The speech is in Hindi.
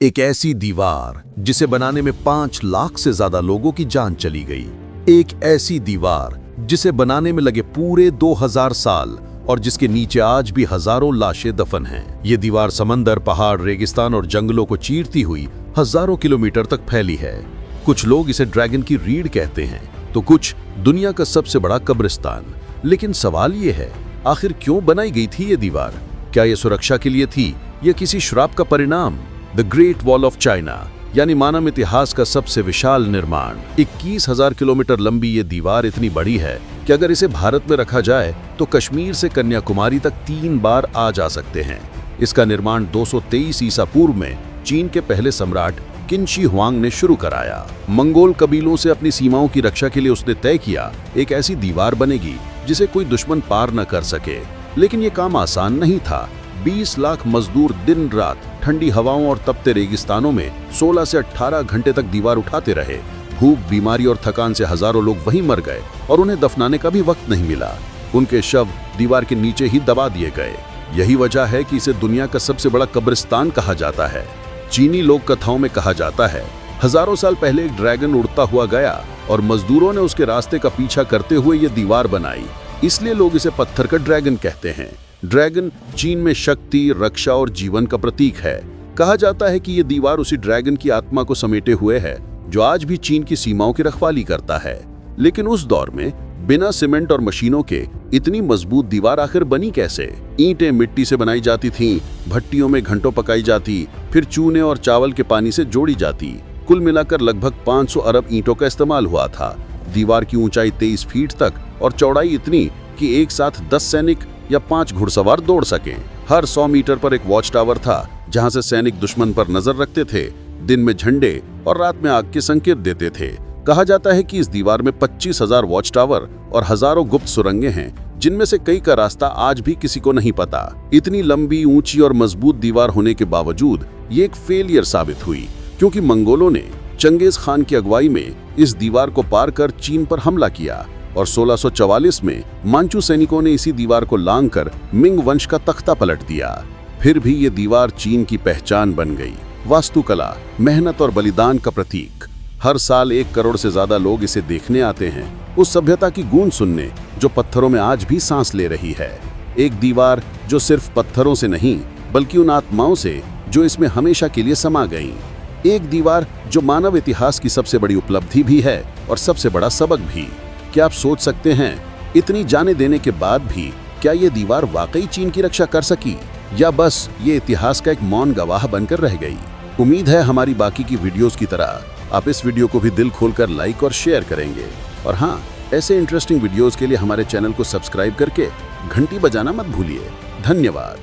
एक ऐसी दीवार जिसे बनाने में 5 लाख से ज्यादा लोगों की जान चली गई। एक ऐसी दीवार जिसे बनाने में लगे पूरे 2000 साल और जिसके नीचे आज भी हजारों लाशें दफन हैं। ये दीवार समंदर, पहाड़, रेगिस्तान और जंगलों को चीरती हुई हजारों किलोमीटर तक फैली है। कुछ लोग इसे ड्रैगन की रीढ़ कहते हैं तो कुछ दुनिया का सबसे बड़ा कब्रिस्तान। लेकिन सवाल ये है, आखिर क्यों बनाई गई थी ये दीवार? क्या ये सुरक्षा के लिए थी या किसी श्राप का परिणाम? The great wall of China यानी मानव इतिहास का सबसे विशाल निर्माण। 21,000 किलोमीटर लंबी ये दीवार इतनी बड़ी है कि अगर इसे भारत में रखा जाए तो कश्मीर से कन्याकुमारी तक 3 बार आ जा सकते हैं। इसका निर्माण 223 ईसा पूर्व में चीन के पहले सम्राट किन शी हुआंग ने शुरू कराया। मंगोल कबीलों से अपनी सीमाओं की रक्षा के लिए उसने तय किया, एक ऐसी दीवार बनेगी जिसे कोई दुश्मन पार न कर सके। लेकिन ये काम आसान नहीं था। 20 लाख मजदूर दिन रात ठंडी हवाओं और तपते रेगिस्तानों में 16 से 18 घंटे तक दीवार उठाते रहे। भूख, बीमारी और थकान से हजारों लोग वहीं मर गए और उन्हें दफनाने का भी वक्त नहीं मिला। उनके शव दीवार के नीचे ही दबा दिए गए। यही वजह है कि इसे दुनिया का सबसे बड़ा कब्रिस्तान कहा जाता है। चीनी लोक कथाओं में कहा जाता है, हजारों साल पहले एक ड्रैगन उड़ता हुआ गया और मजदूरों ने उसके रास्ते का पीछा करते हुए ये दीवार बनाई। इसलिए लोग इसे पत्थर का ड्रैगन कहते हैं। ड्रैगन चीन में शक्ति, रक्षा और जीवन का प्रतीक है। कहा जाता है कि ये दीवार उसी ड्रैगन की आत्मा को समेटे हुए है जो आज भी चीन की सीमाओं की रखवाली करता है। लेकिन उस दौर में बिना सीमेंट और मशीनों के इतनी मजबूत दीवार आखिर बनी कैसे? ईंटें मिट्टी से बनाई जाती थीं, भट्टियों में घंटों पकाई जाती, फिर चूने और चावल के पानी से जोड़ी जाती। कुल मिलाकर लगभग 500 अरब ईंटों का इस्तेमाल हुआ था। दीवार की ऊंचाई 23 फीट तक और चौड़ाई इतनी कि एक साथ 10 सैनिक या 5 घुड़सवार दौड़ सकें। हर 100 मीटर पर एक वॉच टावर था जहां से सैनिक दुश्मन पर नजर रखते थे, दिन में झंडे और रात में आग के संकेत देते थे। कहा जाता है कि इस दीवार में 25,000 वॉच टावर और हजारों गुप्त सुरंगें हैं, जिनमें से कई का रास्ता आज भी किसी को नहीं पता। इतनी लंबी, ऊंची और मजबूत दीवार होने के बावजूद ये एक फेलियर साबित हुई, क्योंकि मंगोलों ने चंगेज खान की अगुवाई में इस दीवार को पार कर चीन पर हमला किया और 1644 में मांचू सैनिकों ने इसी दीवार को लांघकर मिंग वंश का तख्ता पलट दिया। फिर भी ये दीवार चीन की पहचान बन गई, वास्तुकला, मेहनत और बलिदान का प्रतीक। हर साल 1 करोड़ से ज्यादा लोग इसे देखने आते हैं, उस सभ्यता की गूंज सुनने जो पत्थरों में आज भी सांस ले रही है। एक दीवार जो सिर्फ पत्थरों से नहीं बल्कि उन आत्माओं से जो इसमें हमेशा के लिए समा गईं। एक दीवार जो मानव इतिहास की सबसे बड़ी उपलब्धि भी है और सबसे बड़ा सबक भी। क्या आप सोच सकते हैं, इतनी जाने देने के बाद भी क्या ये दीवार वाकई चीन की रक्षा कर सकी या बस ये इतिहास का एक मौन गवाह बनकर रह गई? उम्मीद है हमारी बाकी की वीडियोस की तरह आप इस वीडियो को भी दिल खोलकर लाइक और शेयर करेंगे। और हाँ, ऐसे इंटरेस्टिंग वीडियोस के लिए हमारे चैनल को सब्सक्राइब करके घंटी बजाना मत भूलिए। धन्यवाद।